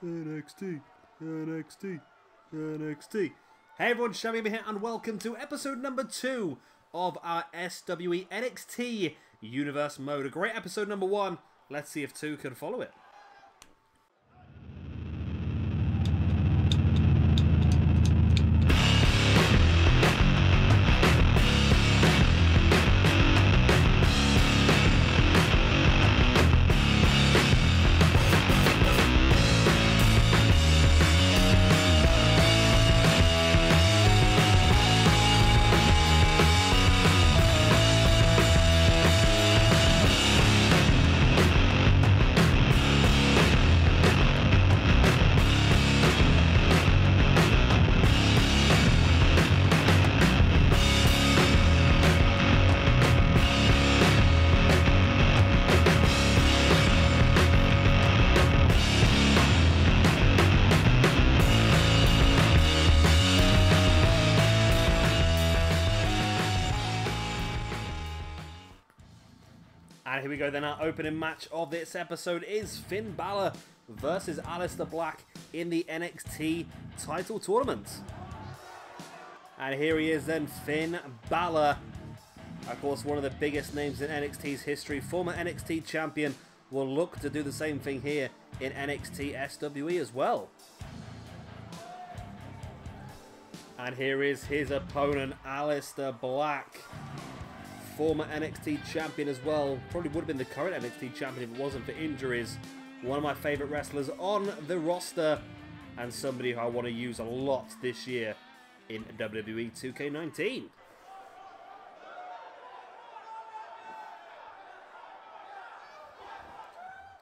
NXT, NXT, NXT. Hey everyone, Shabby here, and welcome to episode number 2 of our SWE NXT Universe Mode. A great episode number 1. Let's see if 2 can follow it. And here we go then, our opening match of this episode is Finn Balor versus Aleistar Black in the NXT Title Tournament. And here he is then, Finn Balor. Of course, one of the biggest names in NXT's history, former NXT champion, will look to do the same thing here in NXT SWE as well. And here is his opponent, Aleistar Black. Former NXT champion as well. Probably would have been the current NXT champion if it wasn't for injuries. One of my favourite wrestlers on the roster. And somebody who I want to use a lot this year in WWE 2K19.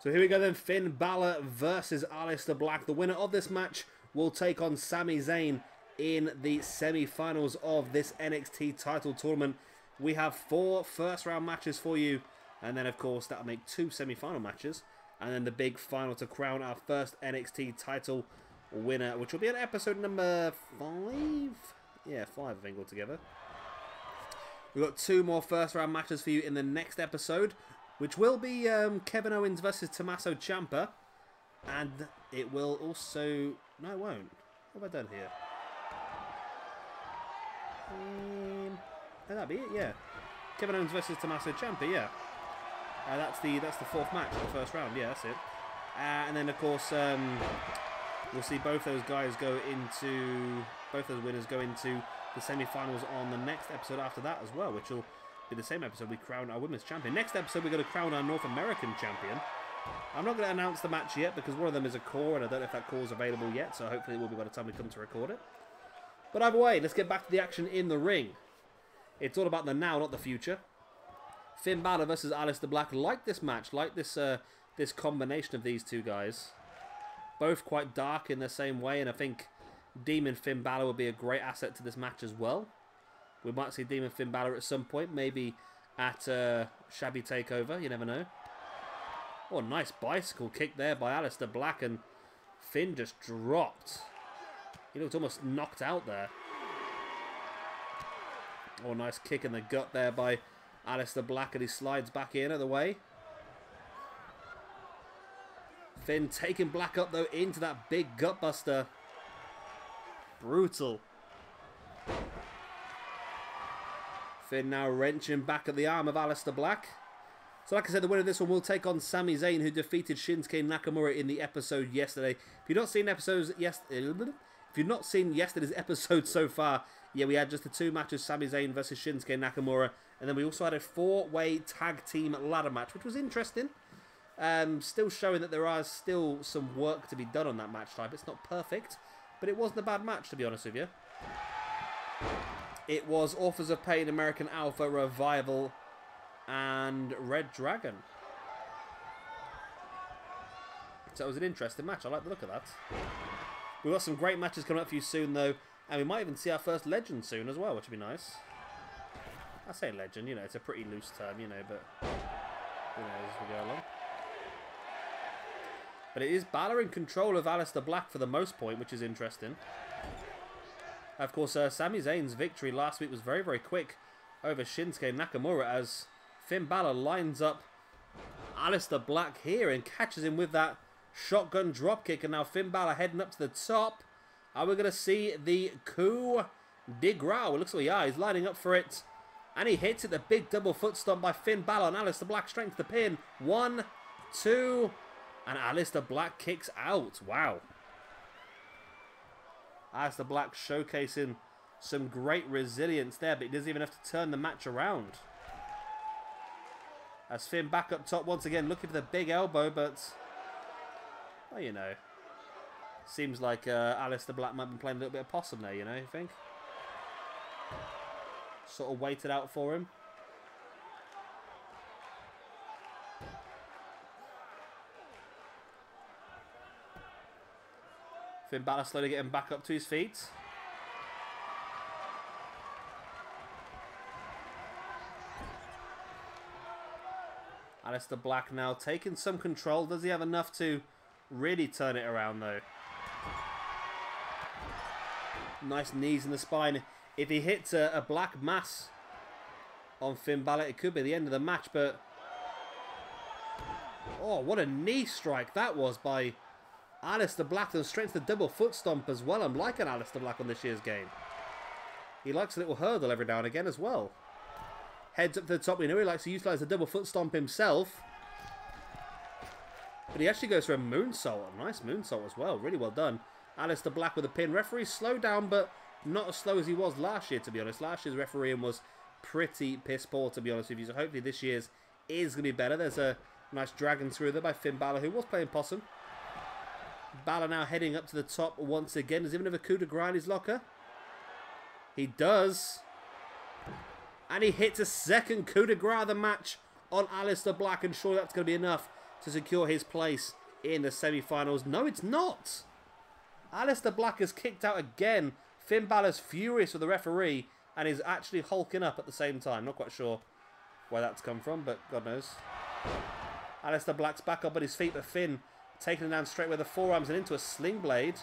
So here we go then. Finn Balor versus Aleistar Black. The winner of this match will take on Sami Zayn in the semi-finals of this NXT title tournament. We have 4 first-round matches for you, and then, of course, that'll make 2 semi-final matches, and then the big final to crown our first NXT title winner, which will be on episode number 5? Yeah, 5, I think, altogether. We've got 2 more first-round matches for you in the next episode, which will be Kevin Owens versus Tommaso Ciampa, and it will also... No, it won't. What have I done here? That'd be it, yeah. Kevin Owens versus Tommaso Ciampa, yeah. That's the 4th match of the first round, yeah, that's it. And then of course we'll see both those guys go into, both those winners go into the semi-finals on the next episode after that as well, which will be the same episode we crown our women's champion. Next episode we're going to crown our North American champion. I'm not going to announce the match yet because one of them is a core, and I don't know if that core is available yet, so hopefully it will be by the time we come to record it. But either way, let's get back to the action in the ring. It's all about the now, not the future. Finn Balor versus Aleistar Black. Like this match, like this this combination of these two guys. Both quite dark in the same way, and I think Demon Finn Balor will be a great asset to this match as well. We might see Demon Finn Balor at some point, maybe at Shabby Takeover, you never know. Oh, nice bicycle kick there by Aleistar Black, and Finn just dropped. He looked almost knocked out there. Oh, nice kick in the gut there by Aleistar Black, and he slides back in out of the way. Finn taking Black up, though, into that big gut buster. Brutal. Finn now wrenching back at the arm of Aleistar Black. So like I said, the winner of this one will take on Sami Zayn, who defeated Shinsuke Nakamura in the episode yesterday. If you've not seen if you've not seen yesterday's episode so far, yeah, we had just the 2 matches, Sami Zayn versus Shinsuke Nakamura, and then we also had a 4-way tag team ladder match, which was interesting. Still showing that there are still some work to be done on that match type. It's not perfect, but it wasn't a bad match, to be honest with you. It was Authors of Pain, American Alpha, Revival, and Red Dragon. So it was an interesting match. I like the look of that. We've got some great matches coming up for you soon, though. And we might even see our first legend soon as well, which would be nice. I say legend, you know, it's a pretty loose term, you know, but who knows as we go along. But it is Balor in control of Aleistar Black for the most point, which is interesting. Of course, Sami Zayn's victory last week was very, very quick over Shinsuke Nakamura as Finn Balor lines up Aleistar Black here and catches him with that shotgun dropkick. And now Finn Balor heading up to the top. Are we going to see the coup de grace? It looks like, yeah, he's lining up for it. And he hits it, the big double foot stomp by Finn Balor. And Aleistar Black straight to the pin. 1, 2, and Aleistar Black kicks out. Wow. Aleistar Black showcasing some great resilience there, but he doesn't even have to turn the match around. As Finn back up top once again, looking for the big elbow, but, well, you know, seems like Aleistar Black might be playing a little bit of possum there, you know, you think? Sort of waited out for him. Finn Balor slowly getting back up to his feet. Aleistar Black now taking some control. Does he have enough to really turn it around, though? Nice knees in the spine. If he hits a black mass on Finn Balor, it could be the end of the match, but... Oh, what a knee strike that was by Aleistar Black, and straight to the double foot stomp as well. I'm liking Aleistar Black on this year's game. He likes a little hurdle every now and again as well. Heads up to the top. We know he likes to utilise the double foot stomp himself. But he actually goes for a moonsault. A nice moonsault as well. Really well done. Aleistar Black with a pin. Referee slowed down, but not as slow as he was last year, to be honest. Last year's refereeing was pretty piss poor, to be honest with you. So hopefully this year's is going to be better. There's a nice dragon through there by Finn Balor, who was playing possum. Balor now heading up to the top once again. Does he even have a coup de grace in his locker? He does. And he hits a second coup de grace of the match on Aleistar Black. And sure, that's going to be enough to secure his place in the semi-finals. No, it's not. Aleistar Black has kicked out again. Finn Balor's furious with the referee and is actually hulking up at the same time. Not quite sure where that's come from, but God knows. Aleistar Black's back up on his feet, but Finn taking him down straight with the forearms and into a sling blade.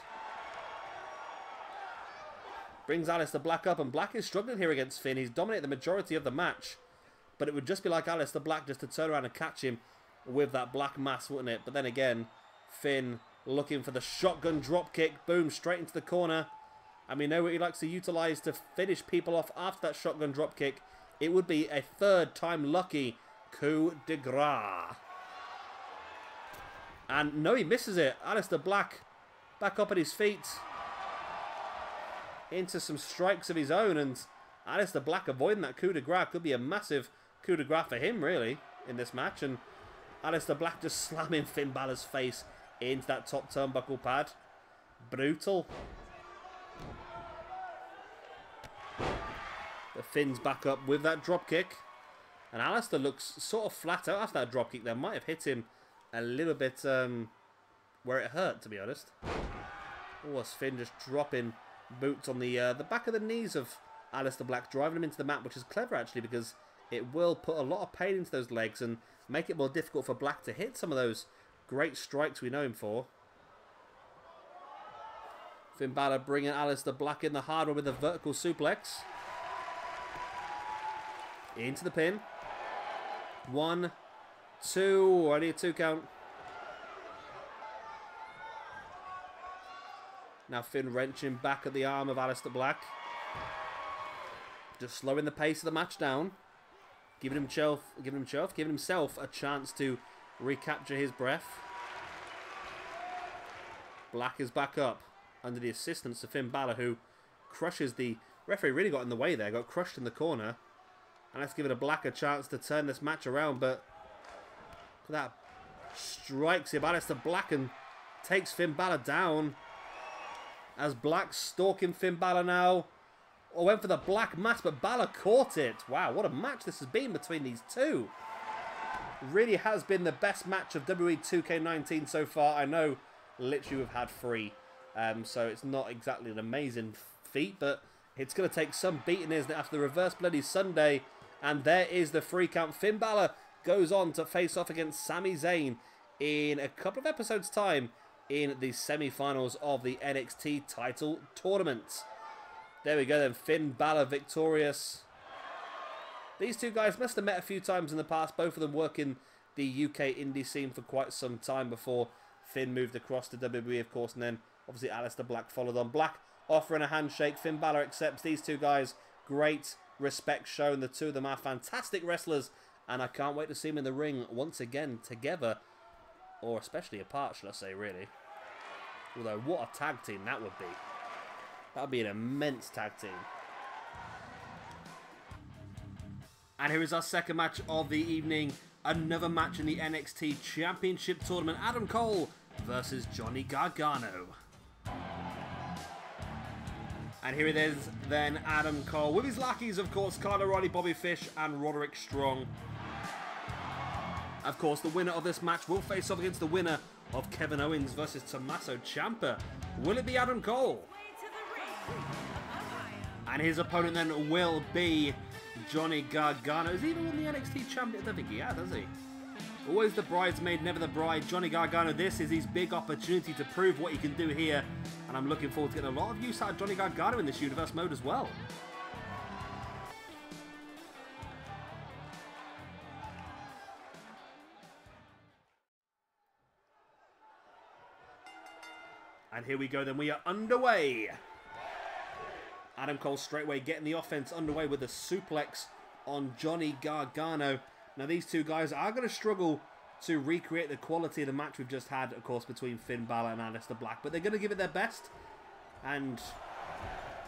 Brings Aleistar Black up, and Black is struggling here against Finn. He's dominated the majority of the match, but it would just be like Aleistar Black just to turn around and catch him with that black mass, wouldn't it? But then again, Finn looking for the shotgun drop kick. Boom, straight into the corner. And we know what he likes to utilise to finish people off after that shotgun drop kick. It would be a third time lucky coup de grace. And no, he misses it. Aleistar Black back up at his feet. Into some strikes of his own, and Aleistar Black avoiding that coup de grace. Could be a massive coup de grace for him, really, in this match. And Aleistar Black just slamming Finn Balor's face into that top turnbuckle pad. Brutal. The Finn's back up with that drop kick. And Aleistar looks sort of flat out after that drop kick. That might have hit him a little bit where it hurt, to be honest. Oh, as Finn just dropping boots on the back of the knees of Aleistar Black, driving him into the mat, which is clever actually, because it will put a lot of pain into those legs and make it more difficult for Black to hit some of those great strikes we know him for. Finn Balor bringing Aleistar Black in the hard one with a vertical suplex. Into the pin. 1, 2, I need a 2 count. Now Finn wrenching back at the arm of Aleistar Black. Just slowing the pace of the match down. Giving himself a chance to recapture his breath. Black is back up under the assistance of Finn Balor, who crushes the referee. Really got in the way there. Got crushed in the corner. And let's give it a Black a chance to turn this match around. But that strikes him. Aleistar Black and takes Finn Balor down. As Black stalking Finn Balor now. Oh, went for the black mass, but Balor caught it. Wow, what a match this has been between these two. Really has been the best match of WWE 2K19 so far. I know literally we've had 3. So it's not exactly an amazing feat, but it's going to take some beating, isn't it, after the Reverse Bloody Sunday. And there is the 3 count. Finn Balor goes on to face off against Sami Zayn in a couple of episodes' time in the semi-finals of the NXT Title Tournament. There we go then, Finn Balor victorious. These two guys must have met a few times in the past, both of them working the UK indie scene for quite some time before Finn moved across to WWE, of course, and then obviously Aleistar Black followed on. Black offering a handshake. Finn Balor accepts. These two guys, great respect shown. The two of them are fantastic wrestlers, and I can't wait to see them in the ring once again together, or especially apart, shall I say, really. Although, what a tag team that would be. That would be an immense tag team. And here is our second match of the evening. Another match in the NXT Championship Tournament. Adam Cole versus Johnny Gargano. And here it is then, Adam Cole, with his lackeys, of course, Kyle O'Reilly, Bobby Fish, and Roderick Strong. Of course, the winner of this match will face off against the winner of Kevin Owens versus Tommaso Ciampa. Will it be Adam Cole? And his opponent then will be Johnny Gargano. Has he even won the NXT Champion? I don't think he has he? Always the bridesmaid, never the bride. Johnny Gargano, this is his big opportunity to prove what he can do here. And I'm looking forward to getting a lot of use out of Johnny Gargano in this universe mode as well. And here we go then, we are underway. Adam Cole straight away getting the offense underway with a suplex on Johnny Gargano. Now these two guys are going to struggle to recreate the quality of the match we've just had, of course, between Finn Balor and Aleistar Black. But they're going to give it their best. And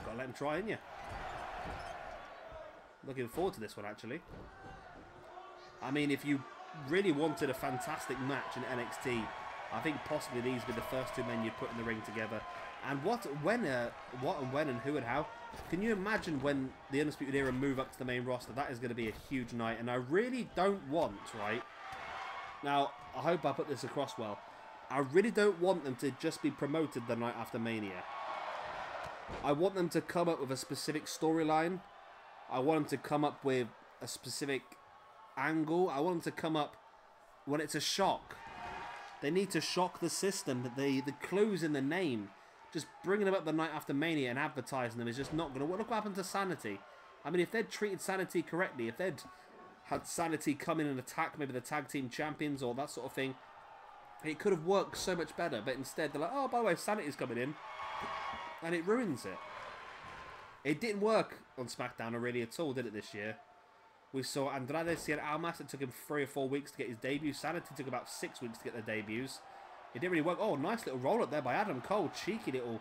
got to let them try, ain't you? Looking forward to this one, actually. I mean, if you really wanted a fantastic match in NXT, I think possibly these would be the first two men you'd put in the ring together. And what, when, and who, and how. Can you imagine when the Undisputed Era move up to the main roster? That is going to be a huge night. And I really don't want, right? Now, I hope I put this across well. I really don't want them to just be promoted the night after Mania. I want them to come up with a specific storyline. I want them to come up with a specific angle. I want them to come up when it's a shock. They need to shock the system. The clues in the name. Just bringing them up the night after Mania and advertising them is just not going to work. Look what happened to Sanity. I mean, if they'd treated Sanity correctly, if they'd had Sanity come in and attack maybe the tag team champions or that sort of thing, it could have worked so much better. But instead, they're like, oh, by the way, Sanity's coming in. And it ruins it. It didn't work on SmackDown really at all, did it, this year? We saw Andrade Cien Almas. It took him 3 or 4 weeks to get his debut. Sanity took about 6 weeks to get their debuts. It didn't really work. Oh, nice little roll-up there by Adam Cole. Cheeky little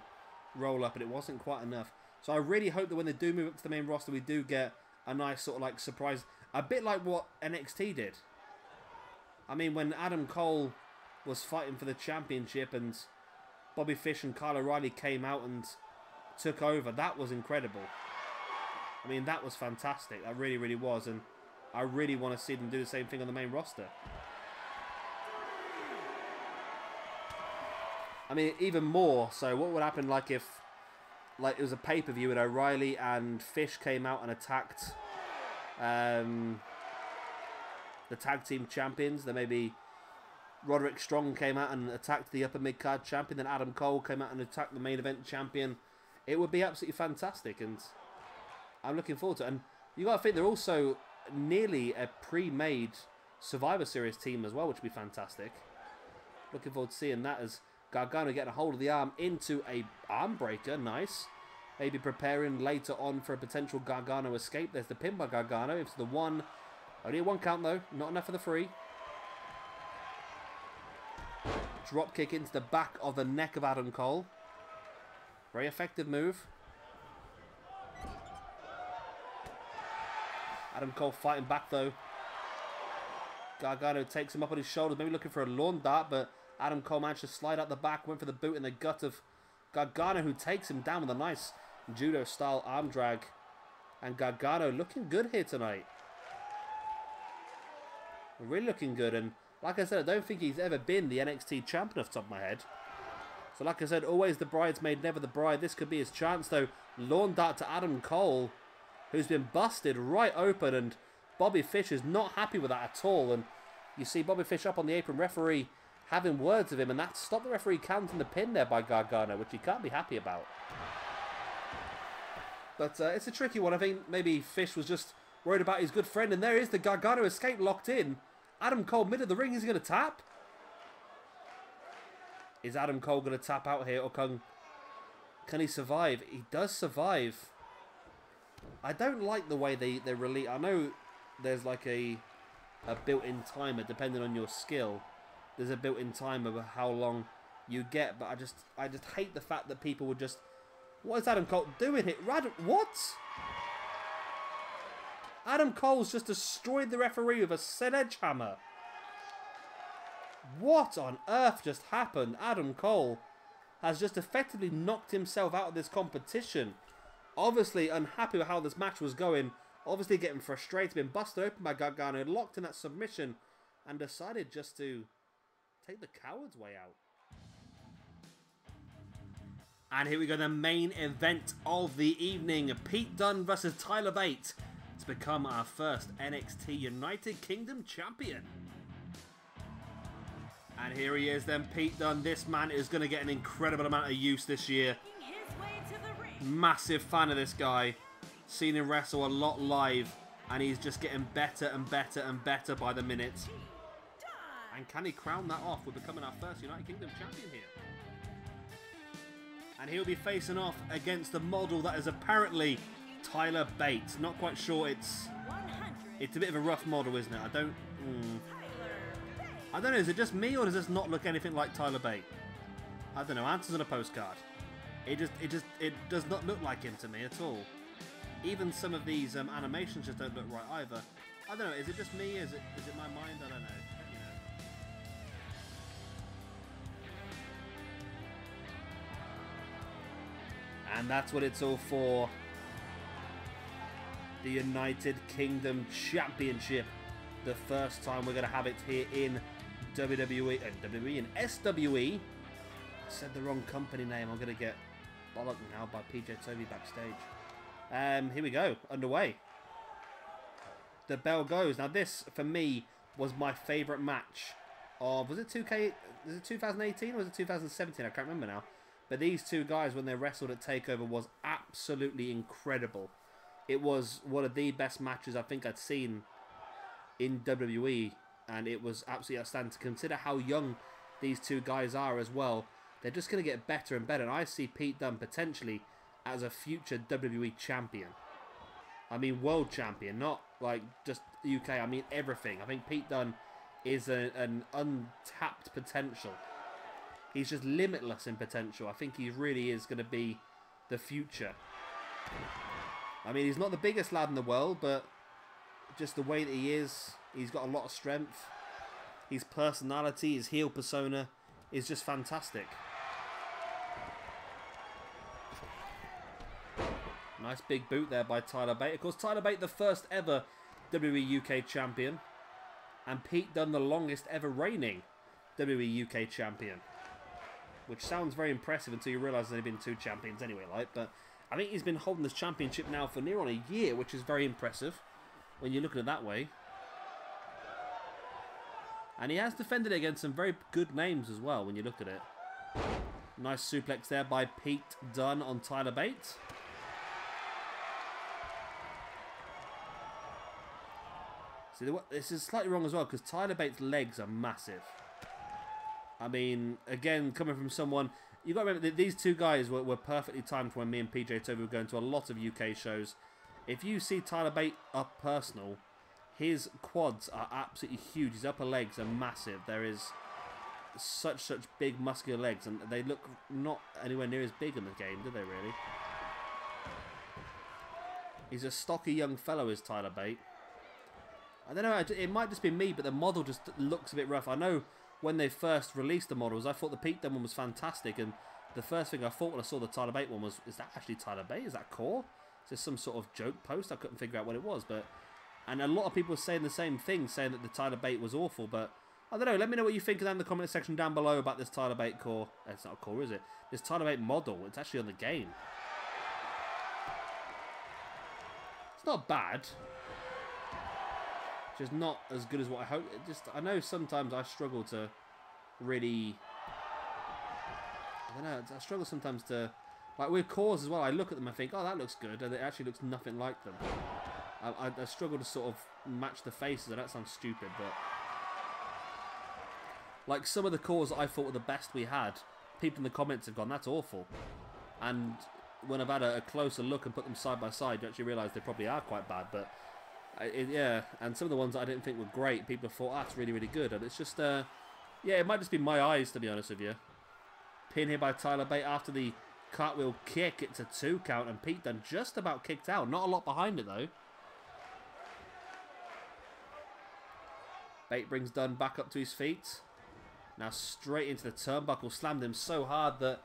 roll-up, and it wasn't quite enough. So I really hope that when they do move up to the main roster, we do get a nice sort of like surprise. A bit like what NXT did. I mean, when Adam Cole was fighting for the championship and Bobby Fish and Kyle O'Reilly came out and took over, that was incredible. I mean, that was fantastic. That really, really was. And I really want to see them do the same thing on the main roster. I mean, even more so, what would happen like if it was a pay-per-view and O'Reilly and Fish came out and attacked the tag team champions? Then maybe Roderick Strong came out and attacked the upper mid-card champion. Then Adam Cole came out and attacked the main event champion. It would be absolutely fantastic, and I'm looking forward to it. And you got to think they're also nearly a pre-made Survivor Series team as well, which would be fantastic. Looking forward to seeing that as Gargano getting a hold of the arm into a arm breaker. Nice. Maybe preparing later on for a potential Gargano escape. There's the pin by Gargano. It's the one. Only a 1 count though. Not enough for the 3. Drop kick into the back of the neck of Adam Cole. Very effective move. Adam Cole fighting back though. Gargano takes him up on his shoulders. Maybe looking for a lawn dart, but Adam Cole managed to slide out the back, went for the boot in the gut of Gargano, who takes him down with a nice judo-style arm drag. And Gargano looking good here tonight. Really looking good. And like I said, I don't think he's ever been the NXT champion off the top of my head. So like I said, always the bridesmaid, never the bride. This could be his chance though. Lawn dart to Adam Cole, who's been busted right open. And Bobby Fish is not happy with that at all. And you see Bobby Fish up on the apron, referee having words with him, and that stopped the referee counting the pin there by Gargano, which he can't be happy about. But it's a tricky one. I think maybe Fish was just worried about his good friend, and there is the Gargano escape locked in. Adam Cole mid of the ring, is he going to tap? Is Adam Cole going to tap out here, or can he survive? He does survive. I don't like the way they release. I know there's like a built-in timer depending on your skill. There's a built-in timer of how long you get, but I just hate the fact that people would just. What is Adam Cole doing here? What? Adam Cole's just destroyed the referee with a sledgehammer. What on earth just happened? Adam Cole has just effectively knocked himself out of this competition. Obviously unhappy with how this match was going. Obviously getting frustrated, been busted open by Gargano, locked in that submission, and decided just to take the coward's way out. And here we go, the main event of the evening. Pete Dunne versus Tyler Bate to become our first NXT United Kingdom champion. And here he is then, Pete Dunne. This man is going to get an incredible amount of use this year. Massive fan of this guy. Seen him wrestle a lot live, and he's just getting better and better and better by the minute. And can he crown that off with becoming our first United Kingdom champion here? And he'll be facing off against the model that is apparently Tyler Bate. Not quite sure. It's a bit of a rough model, isn't it? I don't know. Is it just me, or does this not look anything like Tyler Bate? I don't know. Answers on a postcard. It does not look like him to me at all. Even some of these animations just don't look right either. I don't know. Is it just me? Is it my mind? I don't know. And that's what it's all for. The United Kingdom Championship. The first time we're going to have it here in WWE and SWE. I said the wrong company name. I'm going to get bollocked now by PJ Toby backstage. Here we go. Underway. The bell goes. Now this, for me, was my favourite match of... Was it 2K... Was it 2018 or was it 2017? I can't remember now. But these two guys, when they wrestled at TakeOver, was absolutely incredible. It was one of the best matches I think I'd seen in WWE, and it was absolutely outstanding. To consider how young these two guys are as well, they're just going to get better and better. And I see Pete Dunne potentially as a future WWE champion. I mean world champion, not like just UK. I mean everything. I think Pete Dunne is an untapped potential. He's just limitless in potential. I think he really is going to be the future. I mean, he's not the biggest lad in the world, but just the way that he is, he's got a lot of strength. His personality, his heel persona is just fantastic. Nice big boot there by Tyler Bate. Of course, Tyler Bate, the first ever WWE UK champion. And Pete Dunne, the longest ever reigning WWE UK champion. Which sounds very impressive until you realise there's only been 2 champions anyway, like. But I think he's been holding this championship now for near on a year, which is very impressive when you look at it that way. And he has defended it against some very good names as well when you look at it. Nice suplex there by Pete Dunne on Tyler Bate. See, this is slightly wrong as well, because Tyler Bate's legs are massive. I mean, again, coming from someone... You've got to remember that these two guys were perfectly timed for when me and PJ Toby were going to a lot of UK shows. If you see Tyler Bate up personal, his quads are absolutely huge. His upper legs are massive. There is such big muscular legs, and they look not anywhere near as big in the game, do they really? He's a stocky young fellow, is Tyler Bate. I don't know, it might just be me, but the model just looks a bit rough. I know when they first released the models, I thought the Pete Dunne one was fantastic, and the first thing I thought when I saw the Tyler Bate one was, is that actually Tyler Bate? Is that core? Is this some sort of joke post? I couldn't figure out what it was, but... And a lot of people were saying the same thing, saying that the Tyler Bate was awful, but... I don't know, let me know what you think in the comment section down below about this Tyler Bate core. It's not a core, is it? This Tyler Bate model, it's actually on the game. It's not bad. Just not as good as what I hope. I know sometimes I struggle to really... I don't know, I struggle sometimes to... Like with cores as well, I look at them and think, oh, that looks good, and it actually looks nothing like them. I struggle to sort of match the faces, and that sounds stupid, but... Like some of the cores that I thought were the best we had people in the comments have gone, that's awful. And when I've had a closer look and put them side by side, you actually realise they probably are quite bad. But yeah, and some of the ones that I didn't think were great, people have thought, that's really, really good. And it's just, yeah, it might just be my eyes, to be honest with you. Pin here by Tyler Bate after the cartwheel kick. It's a 2 count, and Pete Dunne just about kicked out. Not a lot behind it, though. Bate brings Dunne back up to his feet. Now straight into the turnbuckle. Slammed him so hard that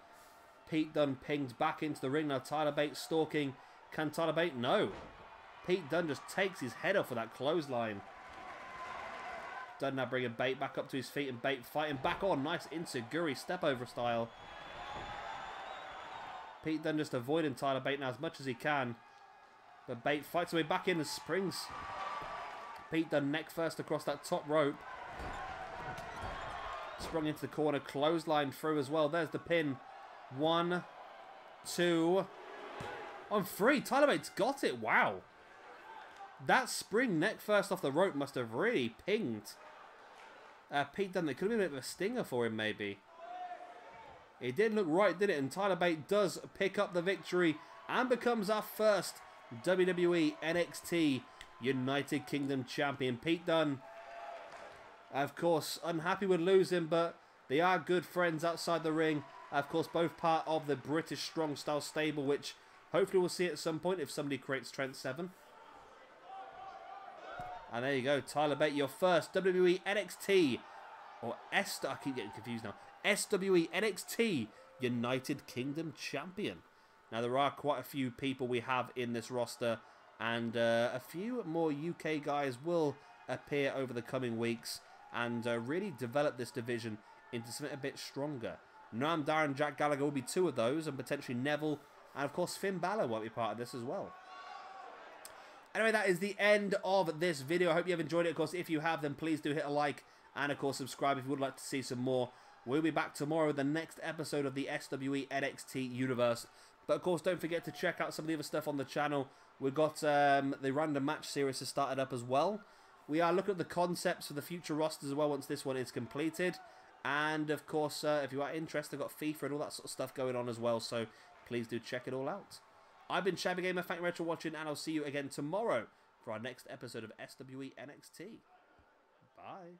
Pete Dunne pinged back into the ring. Now Tyler Bate stalking. Can Tyler Bate? No. Pete Dunne just takes his head off with that clothesline. Dunne now bringing Bate back up to his feet, and Bate fighting back on. Nice Inseguri step over style. Pete Dunne just avoiding Tyler Bate now as much as he can. But Bate fights away back in and springs. Pete Dunne neck first across that top rope. Sprung into the corner, clothesline through as well. There's the pin. 1, 2, on 3. Tyler Bate's got it. Wow. That spring neck first off the rope must have really pinged Pete Dunne. It could have been a bit of a stinger for him, maybe. It did look right, didn't it? And Tyler Bate does pick up the victory and becomes our first WWE NXT United Kingdom champion. Pete Dunne, of course, unhappy with losing, but they are good friends outside the ring. Of course, both part of the British Strong Style stable, which hopefully we'll see at some point if somebody creates Trent 7. And there you go, Tyler Bate, your first WWE NXT, or I keep getting confused now, SWE NXT United Kingdom champion. Now, there are quite a few people we have in this roster, and a few more UK guys will appear over the coming weeks and really develop this division into something a bit stronger. Noam Dar and Jack Gallagher will be 2 of those, and potentially Neville, and of course Finn Balor will be part of this as well. Anyway, that is the end of this video. I hope you have enjoyed it. Of course, if you have, then please do hit a like, and of course subscribe if you would like to see some more. We'll be back tomorrow with the next episode of the SWE NXT Universe. But of course, don't forget to check out some of the other stuff on the channel. We've got the Random Match series has started up as well. We are looking at the concepts for the future rosters as well once this one is completed. And of course, if you are interested, I've got FIFA and all that sort of stuff going on as well. So please do check it all out. I've been Shabby Gamer. Thank you very much for watching, and I'll see you again tomorrow for our next episode of SWE NXT. Bye.